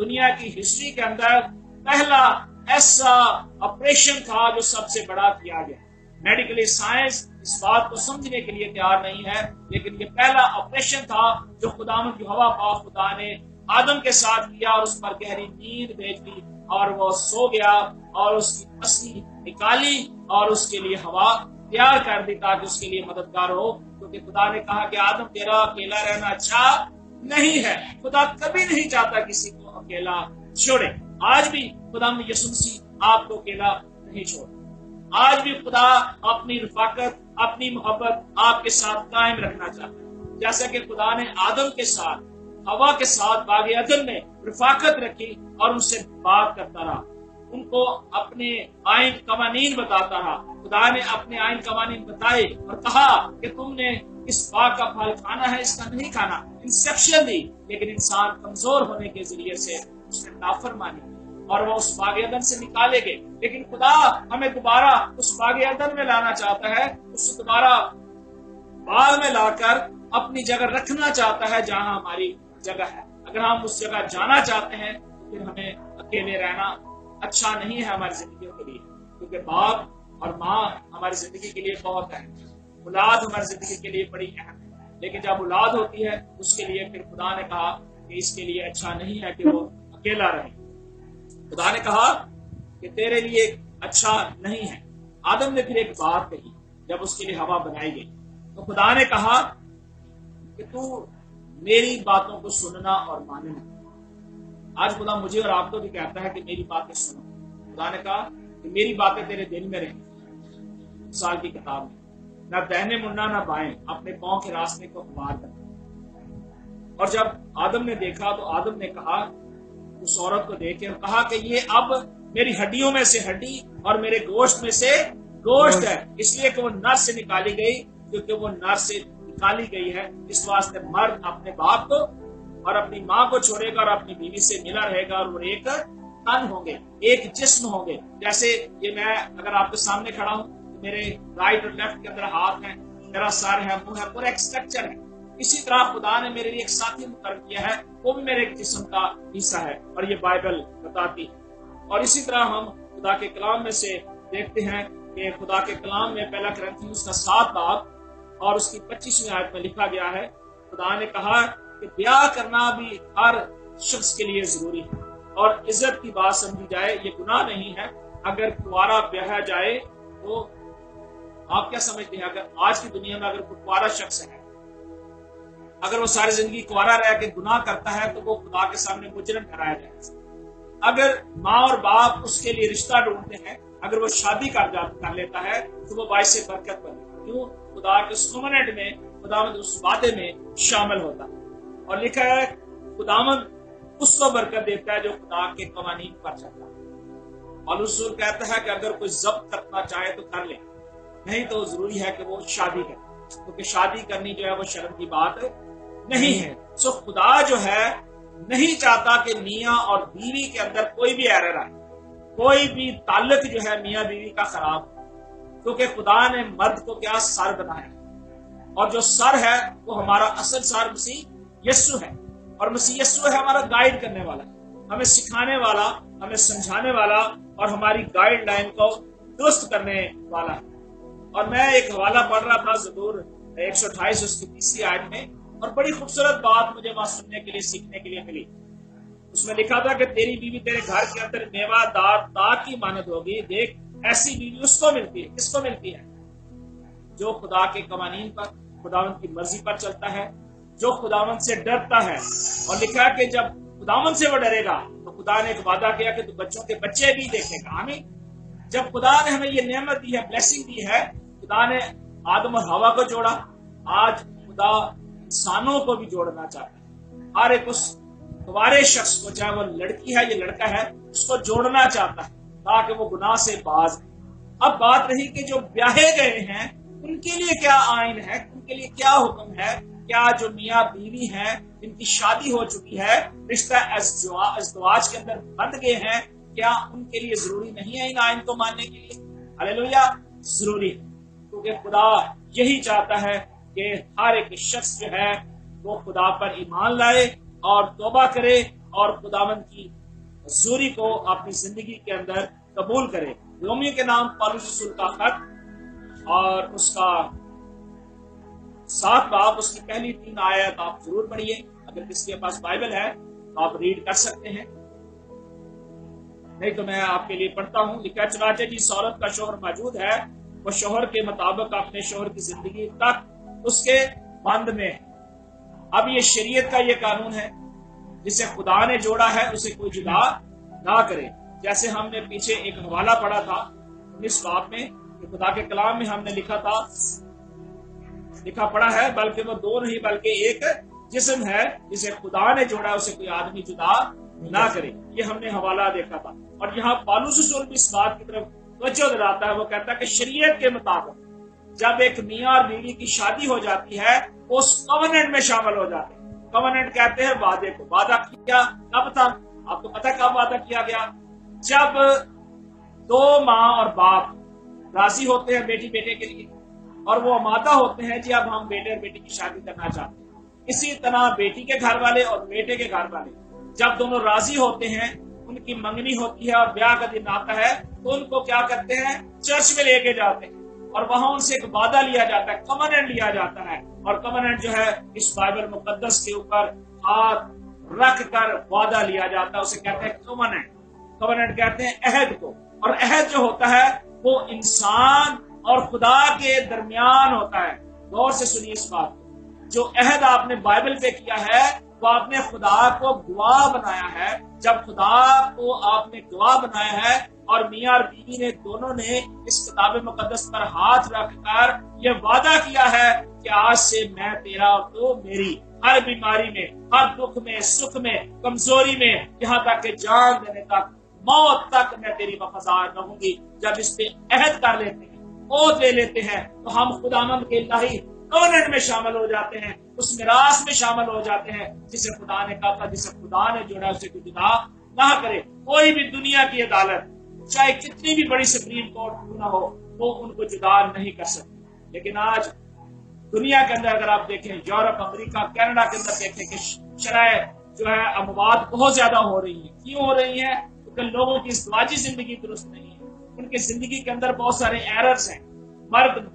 دنیا کی ہسٹری کے اندر پہلا ایسا آپریشن تھا جو سب سے بڑا کیا گیا. میڈیکلی سائنس اس بات کو سمجھنے کے لیے تیار نہیں ہے، لیکن یہ پہلا آپریشن تھا جو خداوند یہوہ پاک خدا نے آدم کے ساتھ کیا اور اس پر گہری نیند بھیج دی اور وہ سو گیا اور اس کی پسلی نکالی اور اس کے لیے ہوا تیار کر دی تاکہ اس کے لیے مددگار ہو، کیونکہ خدا نے کہا کہ آدم تیرا اکیلا رہنا اچھا نہیں ہے. خدا کبھی نہیں چاہتا کسی کو اکیلا چھوڑے. آج بھی خدا یسوع مسیح آپ کو اکیلا نہیں چھوڑتا. آج بھی خدا اپنی رفاقت، اپنی محبت آپ کے ساتھ قائم رکھنا چاہتا ہے. جیسا کہ خدا نے آدم کے ساتھ، ہوا کے ساتھ باغ عدن میں رفاقت رکھی اور ان سے بات کرتا رہا، ان کو اپنے آئین قوانین بتاتا رہا. خدا نے اپنے آئین قوانین بتائے اور کہا کہ تم نے اس باغ کا پھل کھانا ہے، اس کا نہیں کھانا. انسٹرکشن دی، لیکن انسان کمزور ہونے کے ذریعے سے اس نے نافرمانی کی اور وہ اس باغ عدن سے نکالے گئے. لیکن خدا ہمیں دوبارہ اس باغ عدن میں لانا چاہتا ہے، اس سے دوبارہ باغ میں لا کر اپنی جگہ رکھنا چاہتا ہے جہاں ہماری جگہ ہے. اگر ہم اس جگہ جانا چاہتے ہیں تو پھر ہمیں اکیلے رہنا اچھا نہیں ہے ہماری زندگیوں کے لیے، کیونکہ باپ اور ماں ہماری زندگی کے لیے بہت اہم ہے، اولاد ہماری زندگی کے لیے بڑی اہم ہے. لیکن جب اولاد ہوتی ہے اس کے لیے پھر خدا نے کہا کہ اس کے لیے اچھا نہیں ہے کہ وہ اکیلا رہے. خدا نے کہا کہ تیرے لیے اچھا نہیں ہے. آدم نے پھر ایک بات کہی جب اس کے لیے ہوا بنائی گئی، تو خدا نے کہا کہ تو میری باتوں کو سننا اور ماننا. آج خدا مجھے اور آپ کو بھی کہتا ہے کہ میری باتیں سنو. خدا نے کہا کہ میری باتیں تیرے دل میں رہیں. مثال کی کتاب میں نہ دہنے مڑنا نہ بائیں، اپنے پاؤں کے راستے کو ہموار کرنا. اور جب آدم نے دیکھا تو آدم نے کہا اس عورت کو دیکھ کے کہا کہ یہ اب میری ہڈیوں میں سے ہڈی اور میرے گوشت میں سے گوشت ہے، اس لیے کہ وہ نر سے نکالی گئی، کیونکہ وہ نر سے نکالی گئی ہے. اس واسطے مرد اپنے باپ کو اور اپنی ماں کو چھوڑے گا اور اپنی بیوی سے ملا رہے گا اور وہ ایک تن ہوں گے، ایک جسم ہوں گے. جیسے یہ میں اگر آپ کے سامنے کھڑا ہوں تو میرے رائٹ اور لیفٹ کے اندر ہاتھ ہیں، میرا سر ہے، منہ ہے، پورا ایک سٹرکچر ہے. اسی طرح خدا نے میرے لیے ایک ساتھی مقرر کیا ہے، وہ بھی میرے جسم کا حصہ ہے، اور یہ بائبل بتاتی. اور اسی طرح ہم خدا کے کلام میں سے دیکھتے ہیں کہ خدا کے کلام میں پہلا کرنتھیوس کا 7 باب اور اس کی 25ویں آیت میں لکھا گیا ہے، خدا نے کہا کہ بیاہ کرنا بھی ہر شخص کے لیے ضروری ہے اور عزت کی بات سمجھی جائے. یہ گناہ نہیں ہے اگر کنوارا بیاہا جائے. تو آپ کیا سمجھتے ہیں اگر آج کی دنیا میں اگر کنوارا شخص ہے، اگر وہ ساری زندگی کنوارا رہ کے گناہ کرتا ہے تو وہ خدا کے سامنے مجرم ٹھہرایا جائے. اگر ماں اور باپ اس کے لیے رشتہ ڈھونڈتے ہیں، اگر وہ شادی کر لیتا ہے تو وہ باعث برکت بنے. کیوں؟ خدا کے اس کووننٹ میں، خداوند اس وعدے میں شامل ہوتا ہے. اور لکھا ہے خداوند اس کو برکت دیتا ہے جو خدا کے قوانین پر چلتا ہے. اور رسول کہتا ہے کہ اگر کوئی ضبط کرنا چاہے تو کر لے، نہیں تو ضروری ہے کہ وہ شادی کرے، کیونکہ شادی کرنی جو ہے وہ شرم کی بات نہیں ہے. سو خدا جو ہے نہیں چاہتا کہ میاں اور بیوی کے اندر کوئی بھی ایرر آئے، کوئی بھی تعلق جو ہے میاں بیوی کا خراب، کیونکہ خدا نے مرد کو کیا سر بنایا، اور جو سر ہے وہ ہمارا اصل سر مسیح یسوع ہے. اور مسیح یسوع ہے ہمارا گائیڈ کرنے والا، ہمیں سکھانے والا، ہمیں سمجھانے والا اور ہماری گائیڈ لائن کو درست کرنے والا ہے. اور میں ایک حوالہ پڑھ رہا تھا زبور 128 اس کی 30 آیت میں، اور بڑی خوبصورت بات مجھے وہاں سننے کے لیے، سیکھنے کے لیے ملی. اس میں لکھا تھا کہ تیری بیوی تیرے گھر کے اندر میوہ دار تاج کی مانند ہوگی. دیکھ ایسی بیوی اس کو ملتی ہے. کس کو ملتی ہے؟ جو خدا کے قوانین پر، خداوند کی مرضی پر چلتا ہے، جو خداوند سے ڈرتا ہے. اور لکھا کہ جب خداوند سے وہ ڈرے گا تو خدا نے ایک وعدہ کیا کہ تو بچوں کے بچے بھی دیکھے گا. آمین. جب خدا نے ہمیں یہ نعمت دی ہے، بلیسنگ دی ہے، خدا نے آدم اور ہوا کو جوڑا، آج خدا انسانوں کو بھی جوڑنا چاہتا ہے. ہر ایک اس کنوارے شخص کو، چاہے وہ لڑکی ہے یا لڑکا ہے، اس کو جوڑنا چاہتا ہے تاکہ وہ گناہ سے باز ہے. اب بات رہی کہ جو بیاہے گئے ہیں ان کے لیے کیا آئین ہے، ان کے لیے کیا حکم ہے. کیا جو میاں بیوی ہیں جن کی شادی ہو چکی ہے، رشتہ ازدواج کے اندر بندھ گئے ہیں، کیا ان کے لیے ضروری نہیں ہے ان آئین کو ماننے کے لیے؟ ہلیلویا، ضروری ہے. کیونکہ خدا یہی چاہتا ہے کہ ہر ایک شخص جو ہے وہ خدا پر ایمان لائے اور توبہ کرے اور خداوند کی حضوری کو اپنی زندگی کے اندر قبول کرے۔ رومیو کے نام پالوس رسول کا خط اور اس کا 7 باب، اس کی پہلی 3 آیت آپ ضرور پڑھیے۔ اگر کسی کے پاس بائبل ہے تو آپ ریڈ کر سکتے ہیں، نہیں تو میں آپ کے لیے پڑھتا ہوں۔ لکھا چنانچہ جس عورت کا شوہر موجود ہے وہ شوہر کے مطابق اپنے شوہر کی زندگی تک اس کے بند میں۔ اب یہ شریعت کا یہ قانون ہے، جسے خدا نے جوڑا ہے اسے کوئی جدا نہ کرے۔ جیسے ہم نے پیچھے ایک حوالہ پڑھا تھا 19 باب میں، کہ خدا کے کلام میں ہم نے لکھا پڑا ہے، بلکہ وہ 2 نہیں بلکہ ایک جسم ہے، جسے خدا نے جوڑا اسے کوئی آدمی جدا نہ کرے۔ یہ ہم نے حوالہ دیکھا تھا۔ اور یہاں پالوس رسول بھی اس بات کی طرف توجہ دلاتا ہے، وہ کہتا ہے کہ شریعت کے مطابق جب ایک میاں اور بیوی کی شادی ہو جاتی ہے اس کوننٹ میں شامل ہو جاتے ہیں۔ کوننٹ کہتے ہیں وعدے کو۔ وعدہ کیا کب تھا؟ آپ کو پتہ کب وعدہ کیا گیا؟ جب 2 ماں اور باپ راضی ہوتے ہیں بیٹی بیٹے کے لیے، اور وہ آمادہ ہوتے ہیں جی اب ہم بیٹے اور بیٹی کی شادی کرنا چاہتے ہیں۔ اسی طرح بیٹی کے گھر والے اور بیٹے کے گھر والے جب دونوں راضی ہوتے ہیں، ان کی منگنی ہوتی ہے اور بیاہ کا دن آتا ہے، تو ان کو کیا کرتے ہیں؟ چرچ میں لے کے جاتے ہیں، اور وہاں ان سے ایک وعدہ لیا جاتا ہے، کمننٹ لیا جاتا ہے۔ اور کمننٹ جو ہے اس بائبل مقدس کے اوپر ہاتھ رکھ کر وعدہ لیا جاتا ہے، اسے کہتے ہیں کمننٹ۔ کمننٹ کہتے ہیں عہد کو، اور عہد جو ہوتا ہے وہ انسان اور خدا کے درمیان ہوتا ہے۔ غور سے سنیے اس بات کو، جو عہد آپ نے بائبل پہ کیا ہے وہ آپ نے خدا کو گواہ بنایا ہے۔ جب خدا کو آپ نے گواہ بنایا ہے اور میاں اور بیوی نے دونوں نے اس کتاب مقدس پر ہاتھ رکھ کر یہ وعدہ کیا ہے کہ آج سے میں تیرا اور تو میری، ہر بیماری میں، ہر دکھ میں، سکھ میں، کمزوری میں، یہاں تک کہ جان دینے تک، موت تک میں تیری وفادار رہوں گی۔ جب اس پہ عہد کر لیتے ہیں، عہد لے لیتے ہیں، تو ہم خداوند کے الہی کوننٹ میں شامل ہو جاتے ہیں، اس میراث میں شامل ہو جاتے ہیں جسے خدا نے کہا تھا جسے خدا نے جوڑا اسے کوئی جدا نہ کرے۔ کوئی بھی دنیا کی عدالت چاہے کتنی بھی بڑی سپریم کورٹ کیوں نہ ہو، وہ ان کو جدا نہیں کر سکتی۔ لیکن آج دنیا کے اندر اگر آپ دیکھیں، یورپ، امریکہ، کینیڈا کے اندر دیکھیں کہ شرائع جو ہے اموات بہت زیادہ ہو رہی ہیں۔ کیوں ہو رہی ہیں؟ کیونکہ لوگوں کی ازدواجی زندگی درست نہیں ہے، ان کی زندگی کے اندر بہت سارے ایررز ہیں۔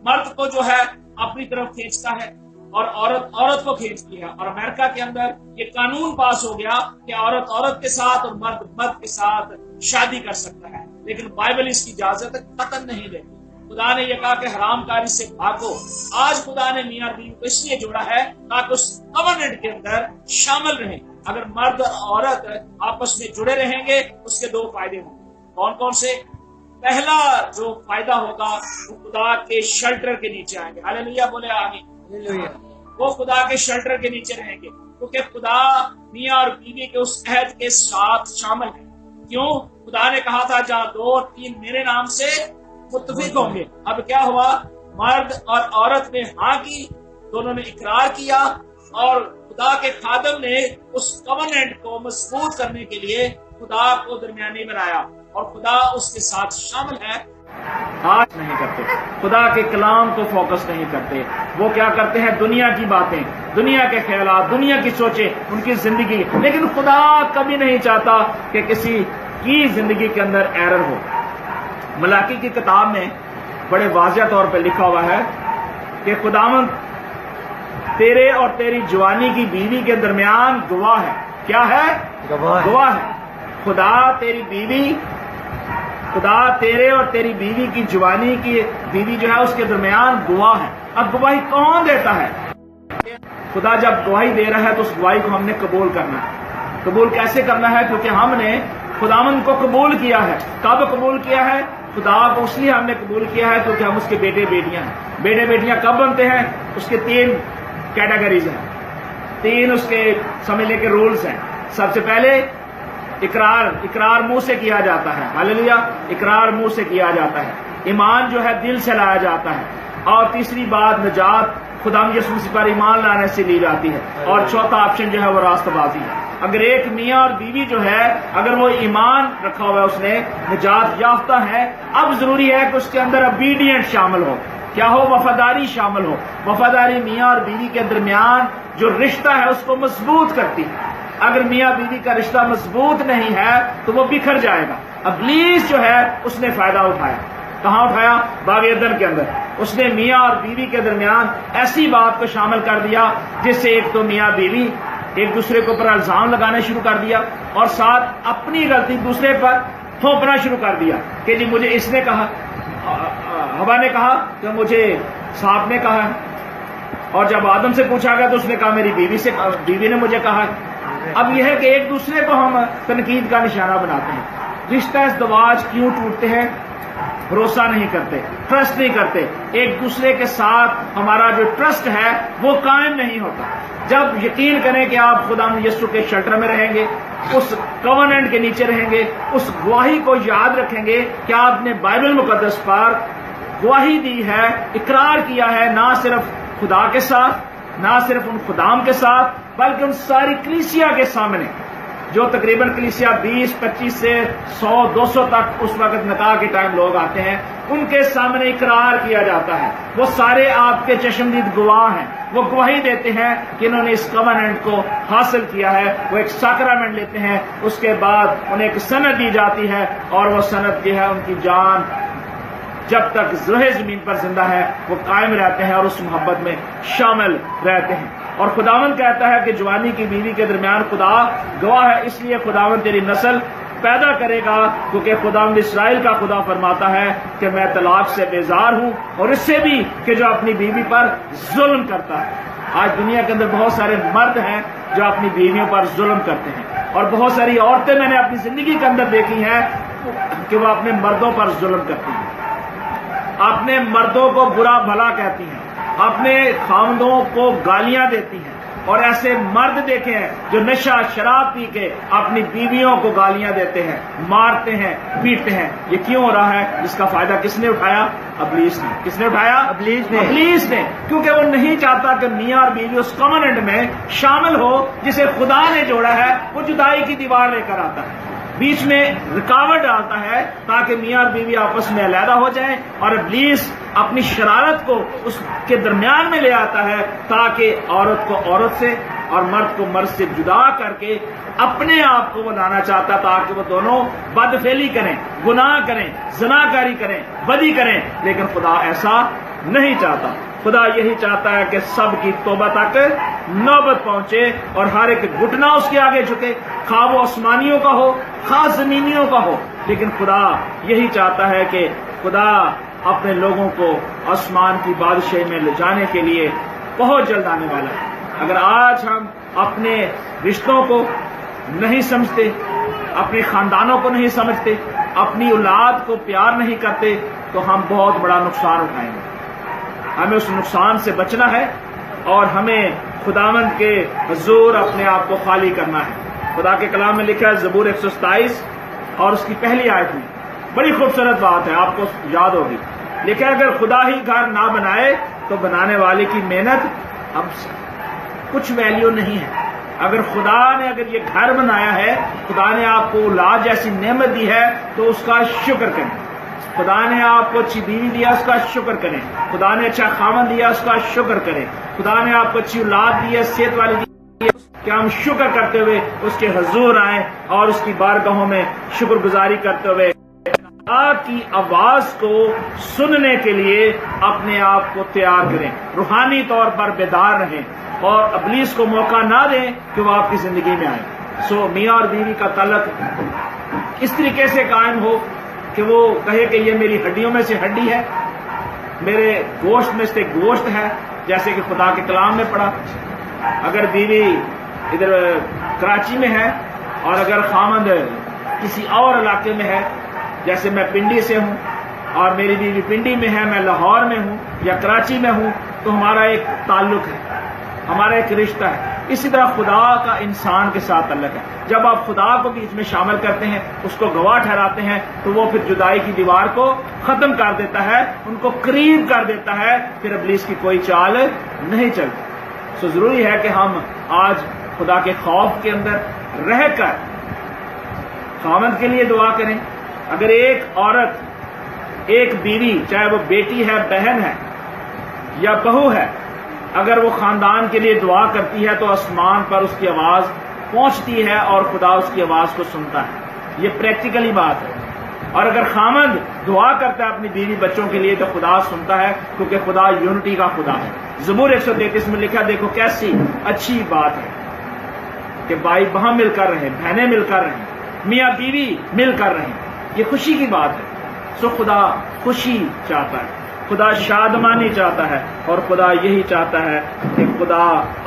مرد کو جو ہے اپنی طرف کھینچتا ہے اور عورت کو کھینچتی ہے۔ اور امریکہ کے اندر یہ قانون پاس ہو گیا کہ عورت کے ساتھ اور مرد کے ساتھ شادی کر سکتا ہے، لیکن بائبل اس کی اجازت قطعاً نہیں دیتی۔ خدا نے یہ کہا کہ حرام کاری سے بھاگو۔ آج خدا نے میاں بیوی کو اس لیے جوڑا ہے تاکہ اس کوننٹ کے اندر شامل رہیں۔ اگر مرد اور عورت آپس میں جڑے رہیں گے اس کے 2 فائدے ہوں گے۔ کون کون سے؟ پہلا جو فائدہ ہوگا وہ خدا کے شیلٹر کے نیچے آئیں گے۔ ہاللیلویہ بولے آمین۔ وہ خدا کے شیلٹر کے نیچے رہیں گے، کیونکہ خدا میاں اور بیوی کے اس عہد کے ساتھ شامل ہے۔ کیوں؟ خدا نے کہا تھا جہاں 2 اور 3 میرے نام سے متفق ہوں گے۔ اب کیا ہوا؟ مرد اور عورت نے ہاں کی، دونوں نے اقرار کیا، اور خدا کے خادم نے اس کوننٹ کو مضبوط کرنے کے لیے خدا کو درمیانی بنایا، اور خدا اس کے ساتھ شامل ہے۔ آج نہیں کرتے، خدا کے کلام کو فوکس نہیں کرتے، وہ کیا کرتے ہیں؟ دنیا کی باتیں، دنیا کے خیالات، دنیا کی سوچیں، ان کی زندگی۔ لیکن خدا کبھی نہیں چاہتا کہ کسی کی زندگی کے اندر ایرر ہو۔ ملاکی کی کتاب میں بڑے واضح طور پہ لکھا ہوا ہے کہ خداوند تیرے اور تیری جوانی کی بیوی کے درمیان گواہ ہے۔ کیا ہے؟ گواہ ہے۔ خدا تیرے اور تیری بیوی کی جوانی کی بیوی جو ہے اس کے درمیان گواہ ہے۔ اب گواہی کون دیتا ہے؟ خدا جب گواہی دے رہا ہے تو اس گواہی کو ہم نے قبول کرنا ہے۔ قبول کیسے کرنا ہے؟ کیونکہ ہم نے خداوند کو قبول کیا ہے۔ کب قبول کیا ہے؟ خدا کو اس لیے ہم نے قبول کیا ہے کیونکہ ہم اس کے بیٹے بیٹیاں ہیں۔ بیٹے بیٹیاں کب بنتے ہیں؟ اس کے 3 کیٹیگریز ہیں، 3 اس کے سمجھ لے کے رولز ہیں۔ سب سے پہلے اقرار منہ سے کیا جاتا ہے، ہاللیلویہ، اقرار منہ سے کیا جاتا ہے۔ ایمان جو ہے دل سے لایا جاتا ہے، اور تیسری بات نجات خدا یسوع مسیح پر ایمان لانے سے لی جاتی ہے، اور چوتھا آپشن جو ہے وہ راست بازی ہے۔ اگر ایک میاں اور بیوی جو ہے اگر وہ ایمان رکھا ہوا ہے، اس نے نجات یافتہ ہے، اب ضروری ہے کہ اس کے اندر اوبیڈینٹ شامل ہو۔ کیا ہو؟ وفاداری شامل ہو۔ وفاداری میاں اور بیوی کے درمیان جو رشتہ ہے اس کو مضبوط کرتی ہے۔ اگر میاں بیوی کا رشتہ مضبوط نہیں ہے تو وہ بکھر جائے گا۔ ابلیس جو ہے اس نے فائدہ اٹھایا، کہاں اٹھایا؟ باغ عدن کے اندر اس نے میاں اور بیوی کے درمیان ایسی بات کو شامل کر دیا جس سے ایک تو میاں بیوی ایک دوسرے کے اوپر الزام لگانے شروع کر دیا اور ساتھ اپنی غلطی دوسرے پر تھوپنا شروع کر دیا کہ جی مجھے اس نے کہا، ہوا نے کہا کہ مجھے سانپ نے کہا ہے، اور جب آدم سے پوچھا گیا تو اس نے کہا میری بیوی نے مجھے کہا ہے۔ اب یہ ہے کہ ایک دوسرے کو ہم تنقید کا نشانہ بناتے ہیں۔ رشتہ ازدواج کیوں ٹوٹتے ہیں؟ بھروسہ نہیں کرتے، ٹرسٹ نہیں کرتے، ایک دوسرے کے ساتھ ہمارا جو ٹرسٹ ہے وہ قائم نہیں ہوتا۔ جب یقین کریں کہ آپ خدا یسوع کے شیلٹر میں رہیں گے، اس کووننٹ کے نیچے رہیں گے، اس گواہی کو یاد رکھیں گے کہ آپ نے بائبل مقدس پر گواہی دی ہے، اقرار کیا ہے، نہ صرف خدا کے ساتھ، نہ صرف ان خدام کے ساتھ، بلکہ ان ساری کلیسیا کے سامنے، جو تقریباً کلیسیا 20-25 سے 100-200 تک اس وقت نکاح کے ٹائم لوگ آتے ہیں، ان کے سامنے اقرار کیا جاتا ہے۔ وہ سارے آپ کے چشمدید گواہ ہیں، وہ گواہی دیتے ہیں کہ انہوں نے اس کووننٹ کو حاصل کیا ہے۔ وہ ایک ساکرامنٹ لیتے ہیں، اس کے بعد انہیں ایک سند دی جاتی ہے، اور وہ سند یہ ہے ان کی جان جب تک زرہ زمین پر زندہ ہے وہ قائم رہتے ہیں اور اس محبت میں شامل رہتے ہیں۔ اور خداوند کہتا ہے کہ جوانی کی بیوی کے درمیان خدا گواہ ہے، اس لیے خداوند تیری نسل پیدا کرے گا، کیونکہ خداوند اسرائیل کا خدا فرماتا ہے کہ میں طلاق سے بیزار ہوں، اور اس سے بھی کہ جو اپنی بیوی پر ظلم کرتا ہے۔ آج دنیا کے اندر بہت سارے مرد ہیں جو اپنی بیویوں پر ظلم کرتے ہیں، اور بہت ساری عورتیں میں نے اپنی زندگی کے اندر دیکھی ہیں کہ وہ اپنے مردوں پر ظلم کرتی ہیں، اپنے مردوں کو برا بھلا کہتی ہیں، اپنے خاوندوں کو گالیاں دیتی ہیں، اور ایسے مرد دیکھے ہیں جو نشہ شراب پی کے اپنی بیویوں کو گالیاں دیتے ہیں، مارتے ہیں، پیٹتے ہیں۔ یہ کیوں ہو رہا ہے؟ اس کا فائدہ کس نے اٹھایا؟ ابلیس نے۔ کس نے اٹھایا؟ ابلیس نے، کیونکہ وہ نہیں چاہتا کہ میاں اور بیوی اس کووننٹ میں شامل ہو جسے خدا نے جوڑا ہے۔ وہ جدائی کی دیوار لے کر آتا ہے، بیچ میں رکاوٹ ڈالتا ہے تاکہ میاں اور بیوی آپس میں علیحدہ ہو جائیں، اور ابلیس اپنی شرارت کو اس کے درمیان میں لے آتا ہے تاکہ عورت کو عورت سے اور مرد کو مرد سے جدا کر کے اپنے آپ کو وہ لانا چاہتا تاکہ وہ دونوں بدفعلی کریں، گناہ کریں، زناکاری کریں، بدی کریں، لیکن خدا ایسا نہیں چاہتا۔ خدا یہی چاہتا ہے کہ سب کی توبہ تک نوبت پہنچے اور ہر ایک گھٹنا اس کے آگے جھکے، خواہ وہ آسمانیوں کا ہو خواہ زمینیوں کا ہو، لیکن خدا یہی چاہتا ہے کہ خدا اپنے لوگوں کو آسمان کی بادشاہی میں لے جانے کے لیے بہت جلد آنے والا ہے۔ اگر آج ہم اپنے رشتوں کو نہیں سمجھتے، اپنے خاندانوں کو نہیں سمجھتے، اپنی اولاد کو پیار نہیں کرتے، تو ہم بہت بڑا نقصان اٹھائیں گے۔ ہمیں اس نقصان سے بچنا ہے اور ہمیں خداوند کے حضور اپنے آپ کو خالی کرنا ہے۔ خدا کے کلام میں لکھا ہے زبور 127 اور اس کی پہلی آیت میں بڑی خوبصورت بات ہے، آپ کو یاد ہوگی، لیکن اگر خدا ہی گھر نہ بنائے تو بنانے والے کی محنت اب کچھ ویلیو نہیں ہے۔ اگر خدا نے یہ گھر بنایا ہے، خدا نے آپ کو اولاد جیسی نعمت دی ہے تو اس کا شکر کریں۔ خدا نے آپ کو اچھی بیوی دیا، اس کا شکر کریں۔ خدا نے اچھا خاوند دیا، اس کا شکر کریں۔ خدا نے آپ کو اچھی اولاد دی ہے، صحت والی دی ہے، کہ ہم شکر کرتے ہوئے اس کے حضور آئیں اور اس کی بارگاہوں میں شکر گزاری کرتے ہوئے خدا کی آواز کو سننے کے لیے اپنے آپ کو تیار کریں، روحانی طور پر بیدار رہیں اور ابلیس کو موقع نہ دیں کہ وہ آپ کی زندگی میں آئے۔ میاں اور بیوی کا تعلق اس طریقے سے قائم ہو کہ وہ کہے کہ یہ میری ہڈیوں میں سے ہڈی ہے، میرے گوشت میں سے گوشت ہے، جیسے کہ خدا کے کلام میں پڑھا۔ اگر بیوی ادھر کراچی میں ہے اور اگر خامند کسی اور علاقے میں ہے، جیسے میں پنڈی سے ہوں اور میری بیوی پنڈی میں ہے، میں لاہور میں ہوں یا کراچی میں ہوں، تو ہمارا ایک تعلق ہے، ہمارا ایک رشتہ ہے۔ اسی طرح خدا کا انسان کے ساتھ تعلق ہے۔ جب آپ خدا کو بیچ میں شامل کرتے ہیں، اس کو گواہ ٹھہراتے ہیں، تو وہ پھر جدائی کی دیوار کو ختم کر دیتا ہے، ان کو قریب کر دیتا ہے، پھر ابلیس کی کوئی چال نہیں چلتی۔ ضروری ہے کہ ہم آج خدا کے خوف کے اندر رہ کر خاوند کے لیے دعا کریں۔ اگر ایک عورت، ایک بیوی، چاہے وہ بیٹی ہے، بہن ہے یا بہو ہے، اگر وہ خاندان کے لیے دعا کرتی ہے تو آسمان پر اس کی آواز پہنچتی ہے اور خدا اس کی آواز کو سنتا ہے. یہ پریکٹیکلی بات ہے. اور اگر خامند دعا کرتا ہے اپنی بیوی بچوں کے لیے تو خدا سنتا ہے، کیونکہ خدا یونٹی کا خدا ہے. زبور 133 میں لکھا، دیکھو کیسی اچھی بات ہے کہ بھائی وہاں مل کر رہیں، بہنیں مل کر رہیں، میاں بیوی مل کر رہیں. یہ خوشی کی بات ہے. سو خدا خوشی چاہتا ہے، خدا شادمانی چاہتا ہے، اور خدا یہی چاہتا ہے کہ خدا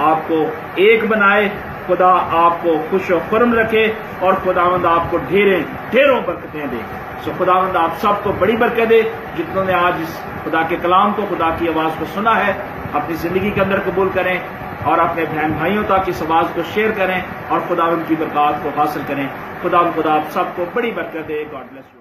آپ کو ایک بنائے، خدا آپ کو خوش و خرم رکھے، اور خداوند آپ کو ڈھیروں برکتیں دے. سو خداوند آپ سب کو بڑی برکت دے. جتنوں نے آج اس خدا کے کلام کو، خدا کی آواز کو سنا ہے، اپنی زندگی کے اندر قبول کریں، اور اپنے بہن بھائیوں تک اس آواز کو شیئر کریں، اور خداوند کی برکات کو حاصل کریں. خدا آپ سب کو بڑی برکت دے. God bless you.